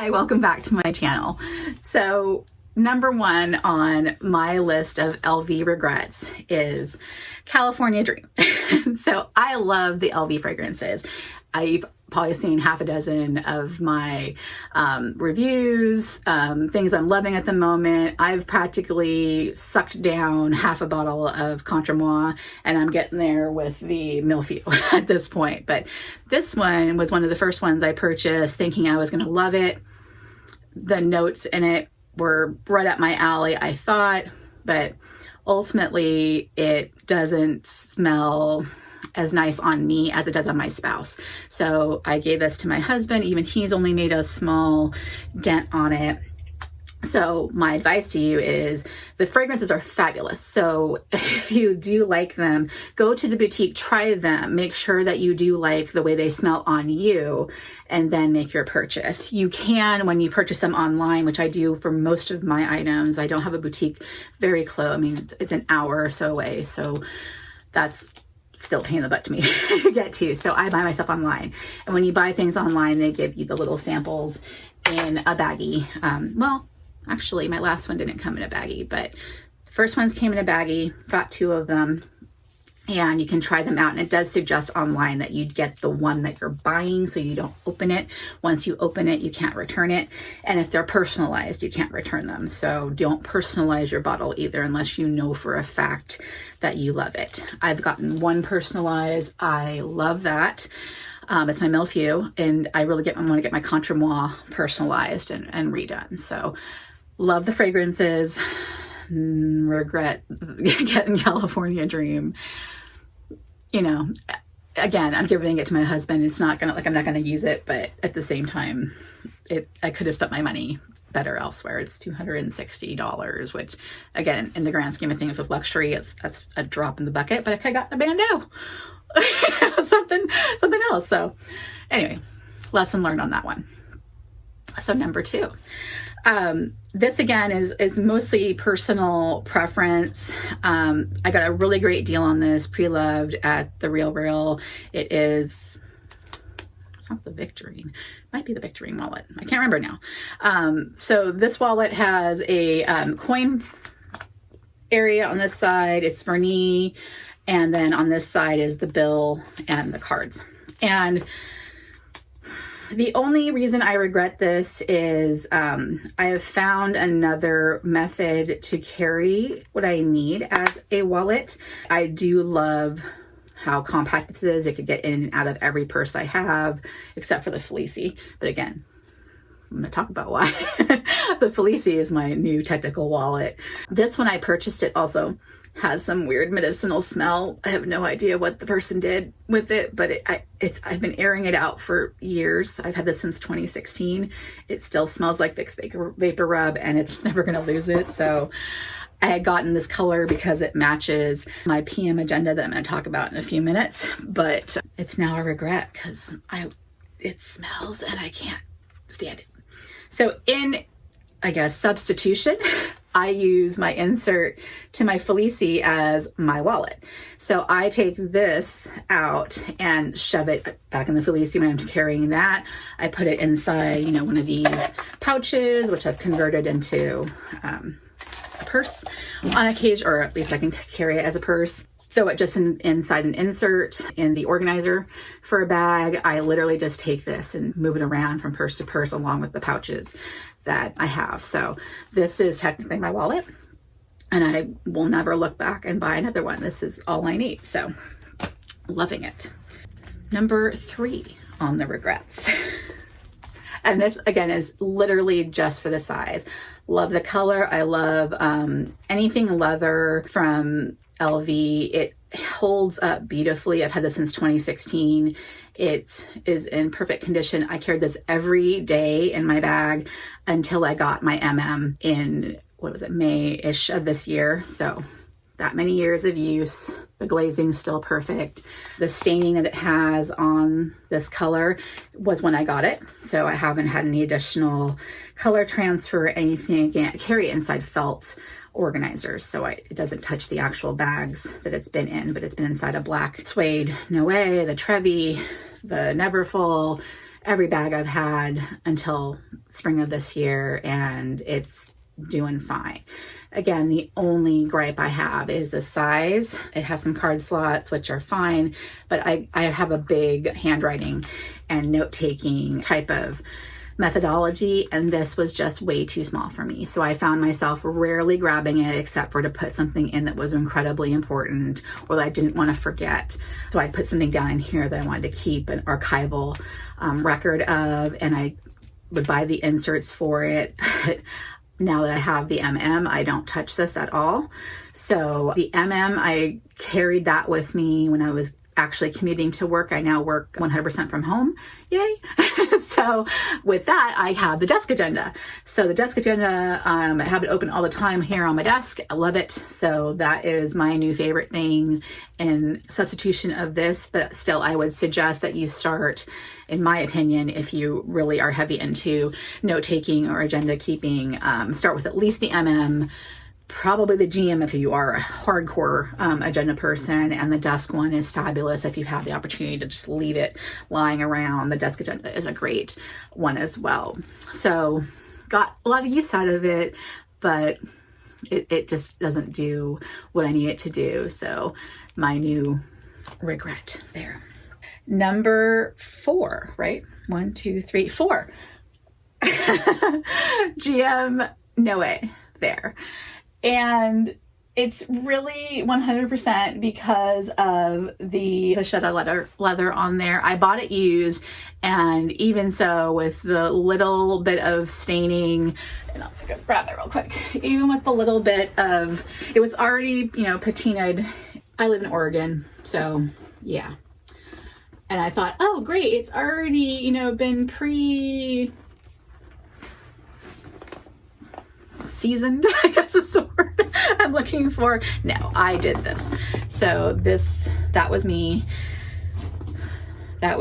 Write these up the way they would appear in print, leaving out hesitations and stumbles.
Hi, welcome back to my channel. So number one on my list of LV regrets is California Dream. So I love the LV fragrances. I've probably seen half a dozen of my reviews, things I'm loving at the moment. I've practically sucked down half a bottle of Contre Moi, and I'm getting there with the Milfew at this point. But this one was one of the first ones I purchased thinking I was going to love it. The notes in it were right up my alley, I thought, but ultimately it doesn't smell as nice on me as it does on my spouse. So I gave this to my husband. Even he's only made a small dent on it. So my advice to you is the fragrances are fabulous. So if you do like them, go to the boutique, try them, make sure that you do like the way they smell on you, and then make your purchase. You can, when you purchase them online, which I do for most of my items. I don't have a boutique very close. I mean, it's an hour or so away. So that's still a pain in the butt to me to get to. So I buy myself online. And when you buy things online, they give you the little samples in a baggie. Well, actually, my last one didn't come in a baggie, but the first ones came in a baggie, got 2 of them, and you can try them out. And it does suggest online that you'd get the one that you're buying so you don't open it. Once you open it, you can't return it. And if they're personalized, you can't return them. So don't personalize your bottle either unless you know for a fact that you love it. I've gotten one personalized. I love that. It's my Milfew, and I really want to get my Contre Moi personalized and redone. So love the fragrances. Regret getting California Dream. You know, again, I'm giving it to my husband. It's not gonna, I'm not gonna use it, but at the same time, I could have spent my money better elsewhere. It's $260, which again, in the grand scheme of things with luxury, that's a drop in the bucket, but I could have gotten a bandeau. something else. So anyway, lesson learned on that one. So number 2, this again is mostly personal preference. I got a really great deal on this, pre-loved at the Real. It's not the Victorine, it might be the Victorine wallet. I can't remember now. So this wallet has a coin area on this side. It's Vernis. And then on this side is the bill and the cards. And the only reason I regret this is I have found another method to carry what I need as a wallet. I do love how compact it is. It could get in and out of every purse I have, except for the Felici. But again, I'm going to talk about why. The Felici is my new technical wallet. This one I purchased, it also has some weird medicinal smell. I have no idea what the person did with it, but I've been airing it out for years. I've had this since 2016. It still smells like Vicks Vapor Rub, and it's never going to lose it. So I had gotten this color because it matches my PM agenda that I'm going to talk about in a few minutes, but it's now a regret because it smells and I can't stand it. So in, I guess, substitution, I use my insert to my Felici as my wallet. So I take this out and shove it back in the Felici when I'm carrying that. I put it inside, one of these pouches, which I've converted into a purse on occasion, or at least I can carry it as a purse. Throw it just inside an insert in the organizer for a bag. I literally just take this and move it around from purse to purse along with the pouches that I have. So this is technically my wallet, and I will never look back and buy another one. This is all I need. So loving it. Number 3 on the regrets. And this again is literally just for the size. Love the color. I love anything leather from LV. It holds up beautifully. I've had this since 2016. It is in perfect condition. I carried this every day in my bag until I got my MM in, May-ish of this year. So that many years of use. The glazing's still perfect. The staining that it has on this color was when I got it. So I haven't had any additional color transfer or anything. Again, I carry it inside felt organizers, so it doesn't touch the actual bags that it's been in, but it's been inside a black suede Noé, the Trevi, the Neverfull, every bag I've had until spring of this year, and it's doing fine. Again, the only gripe I have is the size. It has some card slots, which are fine, but I have a big handwriting and note-taking type of methodology, and this was just way too small for me. So I found myself rarely grabbing it except for to put something in that was incredibly important or that I didn't want to forget. So I'd put something down in here that I wanted to keep an archival record of, and I would buy the inserts for it. But now that I have the I don't touch this at all. So the I carried that with me when I was actually commuting to work. I now work 100% from home. Yay. So with that, I have the desk agenda. So the desk agenda, I have it open all the time here on my desk. I love it. So that is my new favorite thing in substitution of this, but still I would suggest that you start, in my opinion, if you really are heavy into note-taking or agenda keeping, start with at least the probably the GM if you are a hardcore agenda person, and the desk one is fabulous if you have the opportunity to just leave it lying around. The desk agenda is a great one as well. So got a lot of use out of it, but it just doesn't do what I need it to do. So my new regret there. Number 4, right? 1, 2, 3, 4. GM no way there. And it's really 100% because of the vachetta leather on there. I bought it used, and even so, with the little bit of staining, and I'll grab it real quick, even with the little bit of, it was already, patinaed. I live in Oregon, so yeah. And I thought, oh great, it's already, been seasoned, I guess is the word I'm looking for. No, I did this. So that was me. What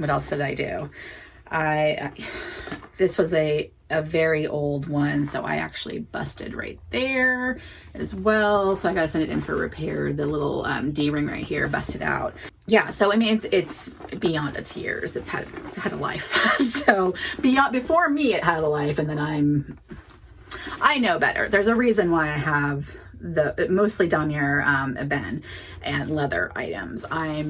else did I do? This was a very old one, so I actually busted right there as well. So I gotta send it in for repair. The little D-ring right here busted out. Yeah, so I mean it's beyond its years. It's had a life. So before me it had a life, and then I know better. There's a reason why I have the mostly damier ebene and leather items. I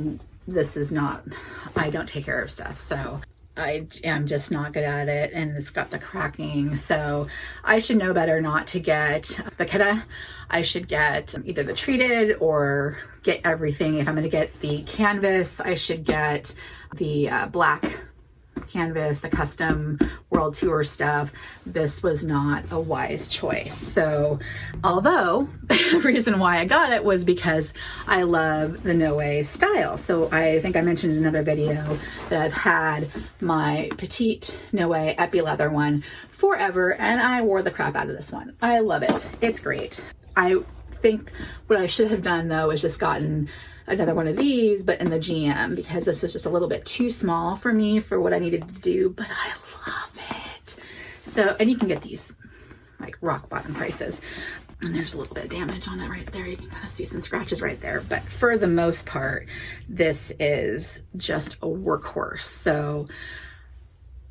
don't take care of stuff, so I am just not good at it, and it's got the cracking. So I should know better not to get vachetta. I should get either the treated or get everything. If I'm going to get the canvas, I should get the black canvas, the custom world tour stuff. This was not a wise choice. So although the reason why I got it was because I love the Noe style. So I think I mentioned in another video that I've had my petite Noe epi leather one forever, and I wore the crap out of this one. I love it. It's great. I think what I should have done though is just gotten another one of these, but in the GM, because this was just a little bit too small for me for what I needed to do, but I love it. So, and you can get these like rock bottom prices. And there's a little bit of damage on it right there. You can kind of see some scratches right there, but for the most part, this is just a workhorse. So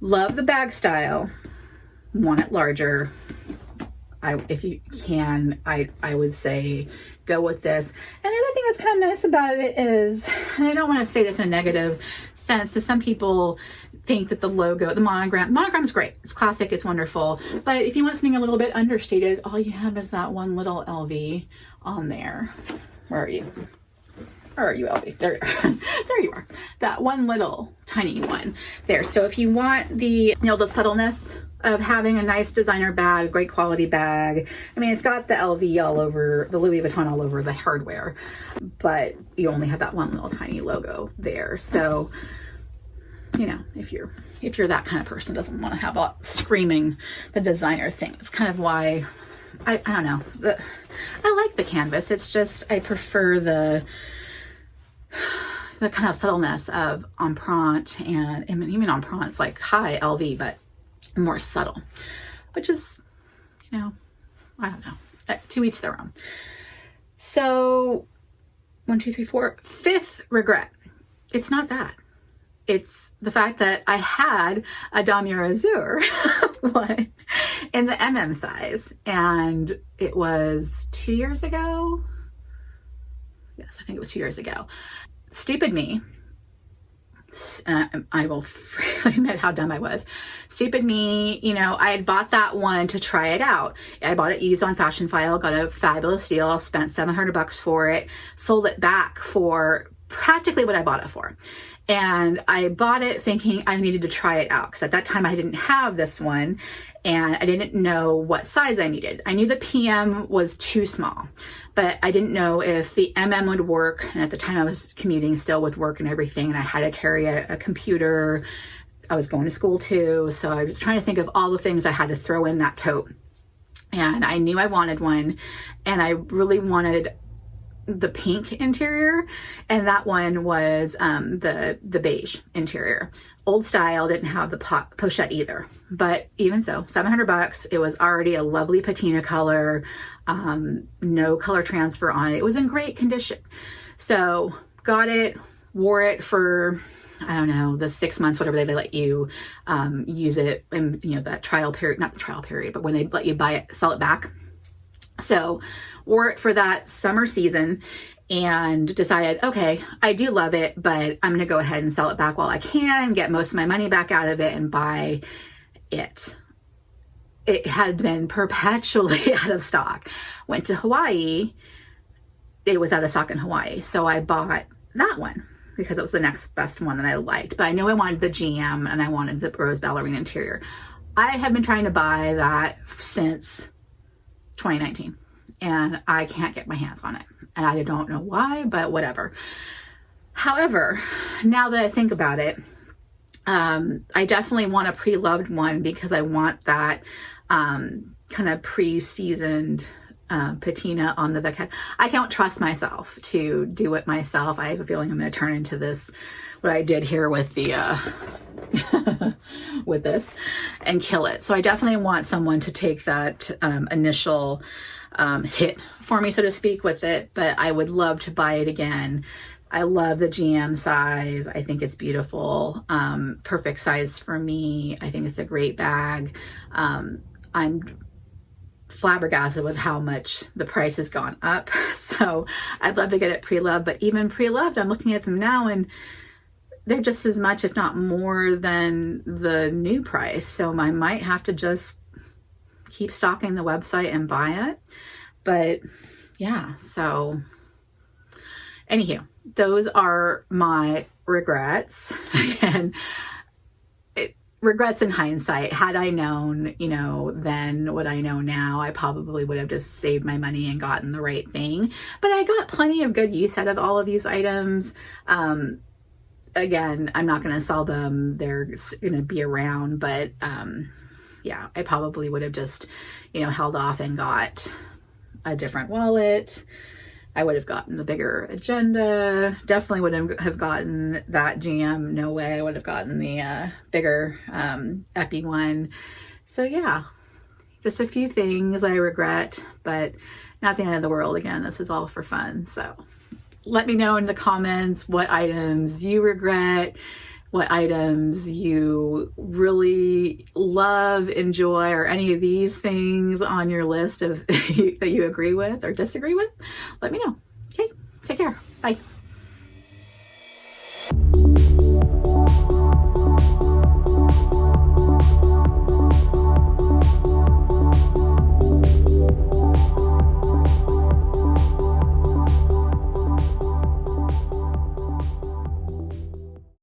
love the bag style, want it larger. If you can, I would say go with this. And the other thing that's kind of nice about it is, and I don't want to say this in a negative sense, that some people think that the logo, the monogram is great. It's classic, it's wonderful. But if you want something a little bit understated, all you have is that one little LV on there. Where are you? Where are you, LV? There, there you are. That one little tiny one there. So if you want the subtleness of having a nice designer bag, great quality bag. I mean, it's got the LV all over, the Louis Vuitton all over the hardware, but you only have that one little tiny logo there. So, if you're that kind of person, doesn't want to have a screaming the designer thing. It's kind of why I don't know. I like the canvas. It's just I prefer the kind of subtleness of Empreinte, and I mean, even Empreinte, like high LV, but more subtle, which is, I don't know, to each their own. So 1, 2, 3, 4, 5th regret. It's not that. it's the fact that I had a Damier Azur one in the MM size, and it was 2 years ago. Yes, I think it was 2 years ago. Stupid me. I will freely admit how dumb I was. Stupid me, you know, I had bought that one to try it out. I bought it used on Fashion File, got a fabulous deal, spent $700 for it, sold it back for practically what I bought it for. And I bought it thinking I needed to try it out, because at that time I didn't have this one and I didn't know what size I needed. I knew the PM was too small, but I didn't know if the MM would work. And at the time I was commuting still with work and everything, and I had to carry a computer. I was going to school too. So I was trying to think of all the things I had to throw in that tote. And I knew I wanted one, and I really wanted the pink interior, and that one was the beige interior. Old style, didn't have the pochette either, but even so, $700. It was already a lovely patina color, no color transfer on it. It was in great condition. So got it, wore it for, I don't know, the 6 months, whatever they let you use it, and you know, that trial period, not the trial period, but when they let you buy it, sell it back. So wore it for that summer season and decided, okay, I do love it, but I'm going to go ahead and sell it back while I can, get most of my money back out of it and buy it. It had been perpetually out of stock. Went to Hawaii. It was out of stock in Hawaii. So I bought that one because it was the next best one that I liked. But I knew I wanted the GM and I wanted the rose ballerina interior. I have been trying to buy that since 2019, and I can't get my hands on it, and I don't know why, but whatever. However, now that I think about it, I definitely want a pre-loved one, because I want that kind of pre-seasoned patina on the back head. I don't trust myself to do it myself. I have a feeling I'm going to turn into this, what I did here with the with this, and kill it. So I definitely want someone to take that initial hit for me, so to speak, with it. But I would love to buy it again. I love the GM size. I think it's beautiful. Perfect size for me. I think it's a great bag. I'm flabbergasted with how much the price has gone up. So I'd love to get it pre-loved, but even pre-loved, I'm looking at them now and they're just as much, if not more, than the new price. So I might have to just keep stalking the website and buy it. But yeah, so anywho, those are my regrets. And regrets in hindsight. Had I known, you know, then what I know now, I probably would have just saved my money and gotten the right thing. But I got plenty of good use out of all of these items. Again, I'm not going to sell them. They're going to be around, but yeah, I probably would have just, you know, held off and got a different wallet. I would have gotten the bigger agenda. Definitely wouldn't have gotten that GM. No way. I would have gotten the bigger Epi one. So yeah, just a few things I regret, but not the end of the world. Again, this is all for fun. So let me know in the comments what items you regret, what items you really love, enjoy, or any of these things on your list of that you agree with or disagree with. Let me know. Okay, take care. Bye.